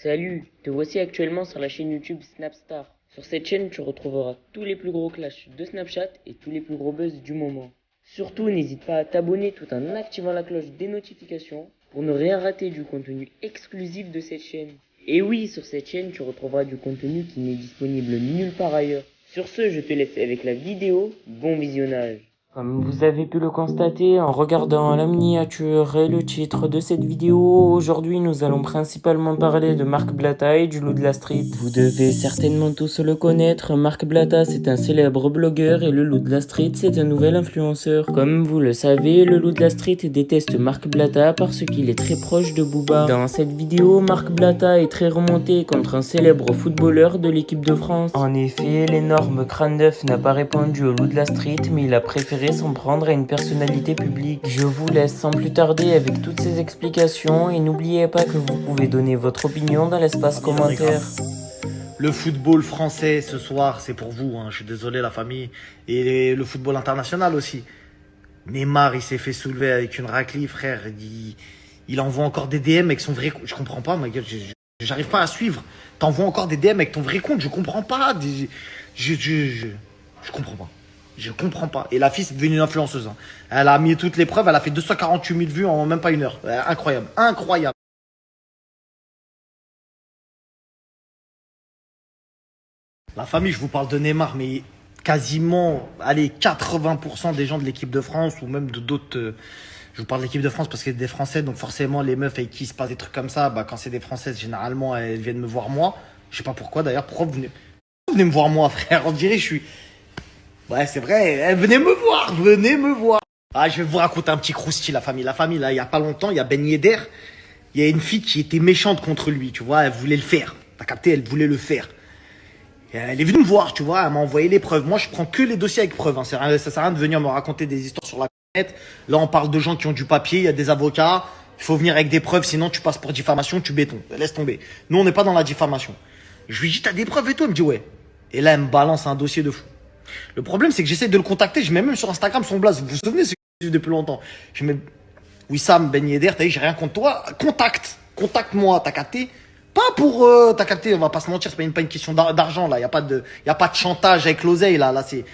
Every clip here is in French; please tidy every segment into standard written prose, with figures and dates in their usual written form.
Salut, te voici actuellement sur la chaîne YouTube Snapstar. Sur cette chaîne, tu retrouveras tous les plus gros clashs de Snapchat et tous les plus gros buzz du moment. Surtout, n'hésite pas à t'abonner tout en activant la cloche des notifications pour ne rien rater du contenu exclusif de cette chaîne. Et oui, sur cette chaîne, tu retrouveras du contenu qui n'est disponible nulle part ailleurs. Sur ce, je te laisse avec la vidéo. Bon visionnage. Comme vous avez pu le constater en regardant la miniature et le titre de cette vidéo, aujourd'hui nous allons principalement parler de Marc Blatta et du loup de la street. Vous devez certainement tous le connaître, Marc Blatta c'est un célèbre blogueur et le loup de la street c'est un nouvel influenceur. Comme vous le savez, le loup de la street déteste Marc Blatta parce qu'il est très proche de Booba. Dans cette vidéo, Marc Blatta est très remonté contre un célèbre footballeur de l'équipe de France. En effet, l'énorme crâne d'œuf n'a pas répondu au loup de la street, mais il a préféré s'en prendre à une personnalité publique. Je vous laisse sans plus tarder avec toutes ces explications et n'oubliez pas que vous pouvez donner votre opinion dans l'espace commentaire. Le football français ce soir, c'est pour vous, hein. Je suis désolé la famille. Et le football international aussi. Neymar, il s'est fait soulever avec une raclée, frère. Il envoie encore des DM avec son vrai compte. Je comprends pas, ma gueule. J'arrive pas à suivre. T'envoies encore des DM avec ton vrai compte. Je comprends pas. Je comprends pas. Je comprends pas. Et la fille, c'est devenue une influenceuse. Hein. Elle a mis toutes les preuves. Elle a fait 248 000 vues en même pas une heure. Incroyable. Incroyable. La famille, je vous parle de Neymar, mais quasiment, allez, 80% des gens de l'équipe de France ou même de d'autres. Je vous parle de l'équipe de France parce qu'il y a des Français, donc forcément, les meufs avec qui il se passe des trucs comme ça, bah, quand c'est des Françaises, généralement, elles viennent me voir moi. Je sais pas pourquoi d'ailleurs. Pourquoi vous venez me voir moi, frère? On dirait, je suis. Ouais, c'est vrai. Venez me voir, venez me voir. Ah, je vais vous raconter un petit croustille, la famille. La famille, là, il y a pas longtemps, il y a Ben Yedder. Il y a une fille qui était méchante contre lui, tu vois. Elle voulait le faire. T'as capté? Elle voulait le faire. Et elle est venue me voir, tu vois. Elle m'a envoyé les preuves. Moi, je prends que les dossiers avec preuves. Hein. Ça sert à rien de venir me raconter des histoires sur la net. Là, on parle de gens qui ont du papier. Il y a des avocats. Il faut venir avec des preuves, sinon tu passes pour diffamation, tu béton. Laisse tomber. Nous, on n'est pas dans la diffamation. Je lui dis, t'as des preuves et tout? Elle me dit, ouais. Et là, elle me balance un dossier de fou. Le problème, c'est que j'essaie de le contacter. Je mets même sur Instagram son blaze. Vous vous souvenez, c'est que depuis longtemps. Je mets Wissam Ben Yedder, t'as dit, j'ai rien contre toi. Contacte-moi, t'as capté. Pas pour, t'as capté, on va pas se mentir, c'est pas une question d'argent, là. Y a pas de chantage avec l'oseille, là. Là, c'est,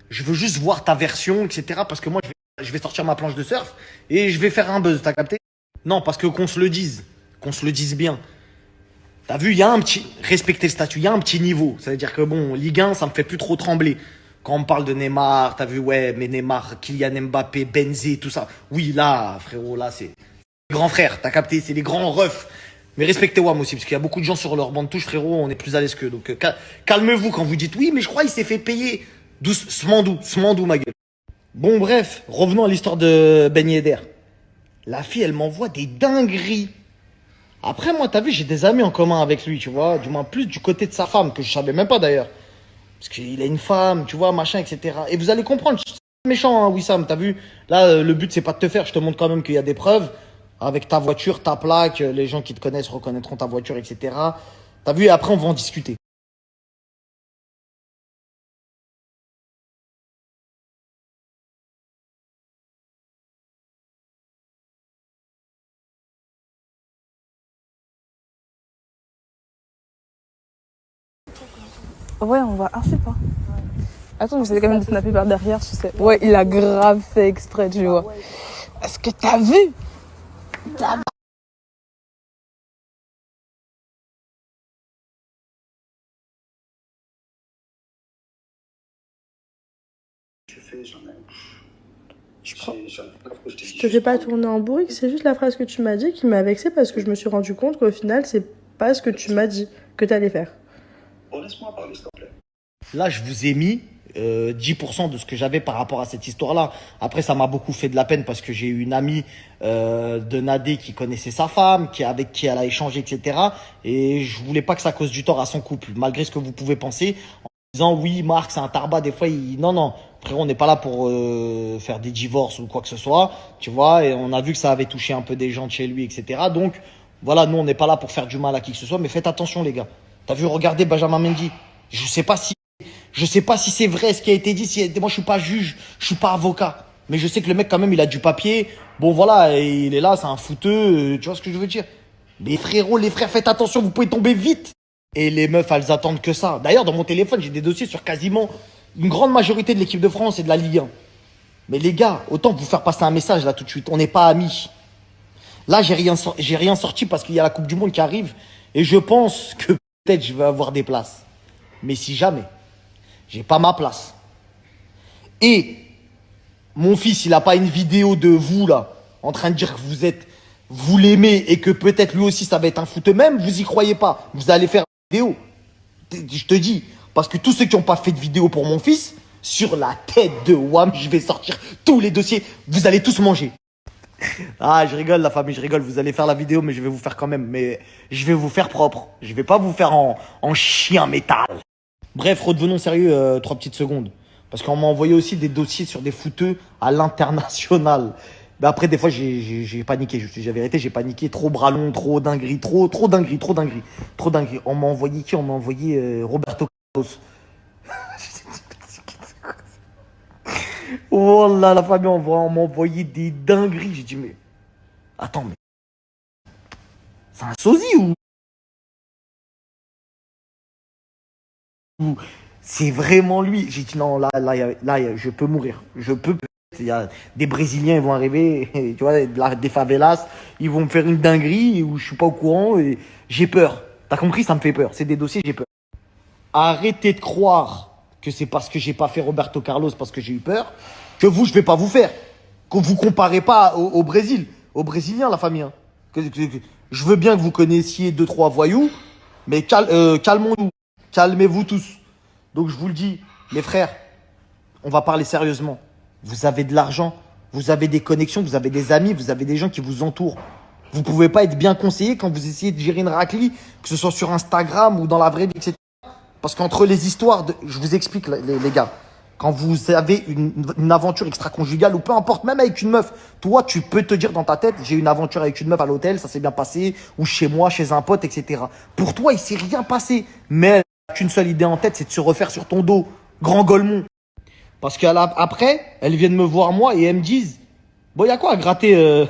je veux juste voir ta version, etc. Parce que moi, je vais sortir ma planche de surf et je vais faire un buzz, t'as capté? Non, parce que qu'on se le dise bien. T'as vu, il y a un petit, respecter le statut, il y a un petit niveau. Ça veut dire que bon, Ligue 1, ça me fait plus trop trembler. Quand on me parle de Neymar, t'as vu, ouais, mais Neymar, Kylian Mbappé, Benzé, tout ça. Oui, là, frérot, là, c'est les grands frères, t'as capté, c'est les grands refs. Mais respectez WAM aussi, parce qu'il y a beaucoup de gens sur leur bande touche, frérot, on est plus à l'aise qu'eux. Donc, calmez-vous quand vous dites oui, mais je crois qu'il s'est fait payer. Smandou, ma gueule. Bon, bref, revenons à l'histoire de Ben Yedder. La fille, elle m'envoie des dingueries. Après, moi, t'as vu, j'ai des amis en commun avec lui, tu vois. Du moins, plus du côté de sa femme, que je savais même pas d'ailleurs. Parce qu'il a une femme, tu vois, machin, etc. Et vous allez comprendre, c'est méchant, hein, Wissam, t'as vu. Là, le but, c'est pas de te faire. Je te montre quand même qu'il y a des preuves. Avec ta voiture, ta plaque, les gens qui te connaissent reconnaîtront ta voiture, etc. T'as vu, et après, on va en discuter. Ouais, on va. Ah, je sais pas. Attends, j'essaie quand même de snapper par derrière, je sais. Ouais, il a grave fait exprès, tu vois. Est-ce que t'as vu? Je te fais pas tourner en bourrique, c'est juste la phrase que tu m'as dit qui m'a vexée parce que je me suis rendu compte qu'au final, c'est pas ce que tu m'as dit que t'allais faire. Laisse-moi parler, s'il te plaît. Là, je vous ai mis 10% de ce que j'avais par rapport à cette histoire-là. Après, ça m'a beaucoup fait de la peine parce que j'ai eu une amie de Nadé qui connaissait sa femme, avec qui elle a échangé, etc. Et je voulais pas que ça cause du tort à son couple, malgré ce que vous pouvez penser. En disant, oui, Marc, c'est un tarbat, des fois, non. Frérot, on n'est pas là pour faire des divorces ou quoi que ce soit, tu vois. Et on a vu que ça avait touché un peu des gens de chez lui, etc. Donc, voilà, nous, on n'est pas là pour faire du mal à qui que ce soit. Mais faites attention, les gars. T'as vu, regardez Benjamin Mendy. Je sais pas si c'est vrai ce qui a été dit. Moi, je suis pas juge, je suis pas avocat. Mais je sais que le mec, quand même, il a du papier. Bon, voilà, il est là, c'est un fouteux. Tu vois ce que je veux dire? Mais frérot, les frères, faites attention, vous pouvez tomber vite. Et les meufs, elles attendent que ça. D'ailleurs, dans mon téléphone, j'ai des dossiers sur quasiment une grande majorité de l'équipe de France et de la Ligue 1. Mais les gars, autant vous faire passer un message là tout de suite. On n'est pas amis. Là, j'ai rien sorti parce qu'il y a la Coupe du Monde qui arrive. Et je pense que peut-être je vais avoir des places. Mais si jamais, j'ai pas ma place. Et mon fils, il a pas une vidéo de vous là, en train de dire que vous l'aimez et que peut-être lui aussi ça va être un foot même, vous y croyez pas. Vous allez faire une vidéo. Je te dis, parce que tous ceux qui n'ont pas fait de vidéo pour mon fils, sur la tête de Wam, je vais sortir tous les dossiers. Vous allez tous manger. Ah, je rigole la famille, je rigole. Vous allez faire la vidéo, mais je vais vous faire quand même. Mais je vais vous faire propre. Je vais pas vous faire en chien métal. Bref, redevenons sérieux 3 petites secondes. Parce qu'on m'a envoyé aussi des dossiers sur des footeux à l'international. Mais après, des fois, j'ai paniqué. Je te dis la vérité, j'ai paniqué. Trop bras long, trop dinguerie, trop dinguerie. On m'a envoyé qui? On m'a envoyé Roberto Carlos. Oh là, la famille, on m'a envoyé des dingueries. J'ai dit, mais attends, mais c'est un sosie ou c'est vraiment lui? J'ai dit, non, là, je peux mourir. Il y a des Brésiliens, ils vont arriver, tu vois, des favelas, ils vont me faire une dinguerie où je suis pas au courant et j'ai peur. T'as compris, ça me fait peur. C'est des dossiers, j'ai peur. Arrêtez de croire que c'est parce que j'ai pas fait Roberto Carlos parce que j'ai eu peur que je vais pas vous faire. Que vous comparez pas au Brésil, aux Brésiliens, la famille. Hein. Je veux bien que vous connaissiez 2-3 voyous, mais calmons-nous. Calmez-vous tous. Donc je vous le dis, mes frères, on va parler sérieusement. Vous avez de l'argent, vous avez des connexions, vous avez des amis, vous avez des gens qui vous entourent. Vous pouvez pas être bien conseillé quand vous essayez de gérer une raclie, que ce soit sur Instagram ou dans la vraie vie, etc. Parce qu'entre les histoires, je vous explique les gars, quand vous avez une aventure extra-conjugale ou peu importe, même avec une meuf, toi tu peux te dire dans ta tête, j'ai une aventure avec une meuf à l'hôtel, ça s'est bien passé, ou chez moi, chez un pote, etc. Pour toi, il s'est rien passé, mais elle n'a qu'une seule idée en tête, c'est de se refaire sur ton dos, grand Golemont. Parce qu'après, elles viennent me voir moi et elles me disent, bon, il y a quoi à gratter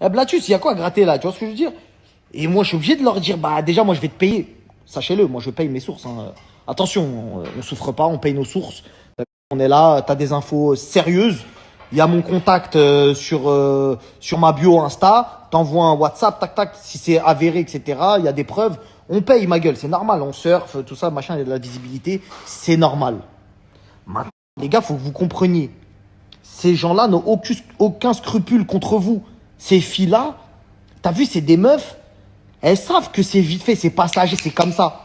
Blatus, il y a quoi à gratter là, tu vois ce que je veux dire? Et moi, je suis obligé de leur dire, bah déjà, moi je vais te payer. Sachez-le, moi je paye mes sources. Hein. Attention, on souffre pas, on paye nos sources. On est là, t'as des infos sérieuses. Il y a mon contact sur ma bio Insta. T'envoies un WhatsApp, tac tac, si c'est avéré, etc. Il y a des preuves. On paye ma gueule, c'est normal. On surfe, tout ça, machin, il y a de la visibilité, c'est normal. Maintenant, les gars, faut que vous compreniez. Ces gens-là n'ont aucun scrupule contre vous. Ces filles-là, t'as vu, c'est des meufs. Elles savent que c'est vite fait, c'est passager, c'est comme ça.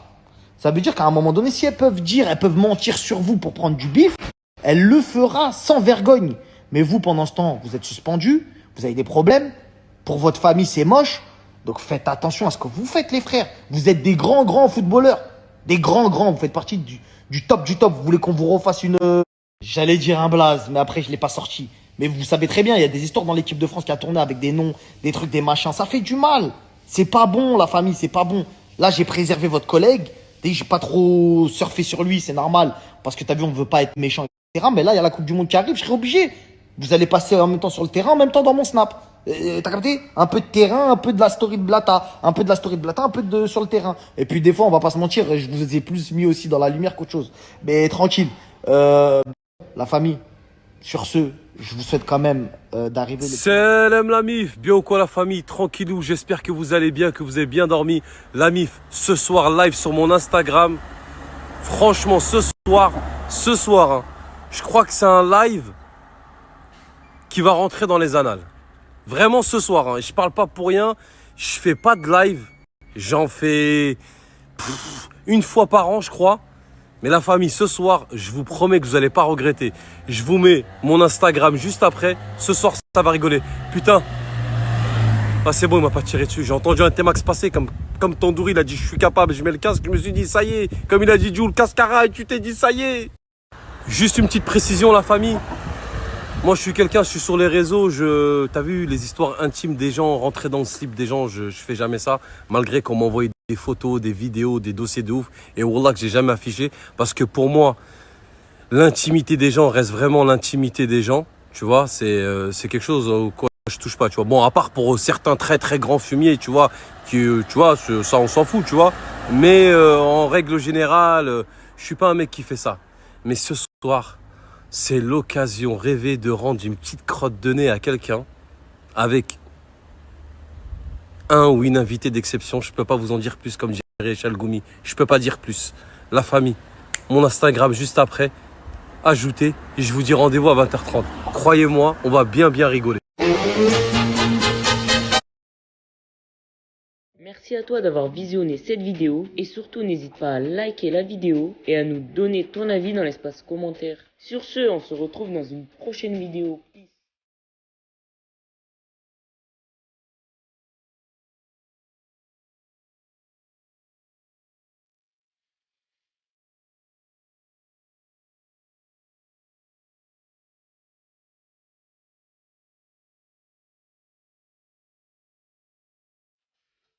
Ça veut dire qu'à un moment donné, si elles peuvent mentir sur vous pour prendre du bif, elle le fera sans vergogne. Mais vous, pendant ce temps, vous êtes suspendu, vous avez des problèmes. Pour votre famille, c'est moche. Donc faites attention à ce que vous faites, les frères. Vous êtes des grands footballeurs. Des grands. Vous faites partie du top du top. Vous voulez qu'on vous refasse une... J'allais dire un blaze, mais après, je l'ai pas sorti. Mais vous savez très bien, il y a des histoires dans l'équipe de France qui a tourné avec des noms, des trucs, des machins. Ça fait du mal. C'est pas bon, la famille, c'est pas bon. Là, j'ai préservé votre collègue. J'ai pas trop surfé sur lui, c'est normal. Parce que t'as vu, on veut pas être méchant, etc. Mais là, il y a la Coupe du Monde qui arrive, je serai obligé. Vous allez passer en même temps sur le terrain, en même temps dans mon snap. T'as capté? Un peu de terrain, un peu de la story de Blata. Un peu sur le terrain. Et puis des fois, on va pas se mentir, je vous ai plus mis aussi dans la lumière qu'autre chose. Mais tranquille. La famille, sur ce, je vous souhaite quand même d'arriver... Salam la mif, bien ou quoi la famille, tranquillou, j'espère que vous allez bien, que vous avez bien dormi. La mif, ce soir live sur mon Instagram. Franchement, ce soir, hein, je crois que c'est un live qui va rentrer dans les annales. Vraiment ce soir, hein, et je parle pas pour rien, je fais pas de live, j'en fais une fois par an je crois. Mais la famille, ce soir, je vous promets que vous n'allez pas regretter. Je vous mets mon Instagram juste après. Ce soir, ça va rigoler. Putain. Ah, c'est bon, il m'a pas tiré dessus. J'ai entendu un T-Max passer comme Tandoori. Il a dit, je suis capable. Je mets le casque. Je me suis dit, ça y est. Comme il a dit, Jules, cascara. Et tu t'es dit, ça y est. Juste une petite précision, la famille. Moi, je suis sur les réseaux. T'as vu les histoires intimes des gens, rentrer dans le slip des gens. Je fais jamais ça. Malgré qu'on m'envoie des photos, des vidéos, des dossiers de ouf. Et wallah que j'ai jamais affiché. Parce que pour moi, l'intimité des gens reste vraiment l'intimité des gens. Tu vois, c'est quelque chose quoi je touche pas, tu vois. Bon, à part pour certains très très grands fumiers, tu vois, qui, tu vois, ça on s'en fout, tu vois. Mais en règle générale, je suis pas un mec qui fait ça. Mais ce soir, c'est l'occasion rêvée de rendre une petite crotte de nez à quelqu'un avec un ou une invitée d'exception. Je peux pas vous en dire plus, comme dirait Chalgoumi. Je peux pas dire plus. La famille, mon Instagram juste après. Ajoutez et je vous dis rendez-vous à 20h30. Croyez-moi, on va bien rigoler. Merci à toi d'avoir visionné cette vidéo et surtout n'hésite pas à liker la vidéo et à nous donner ton avis dans l'espace commentaire. Sur ce, on se retrouve dans une prochaine vidéo. Peace.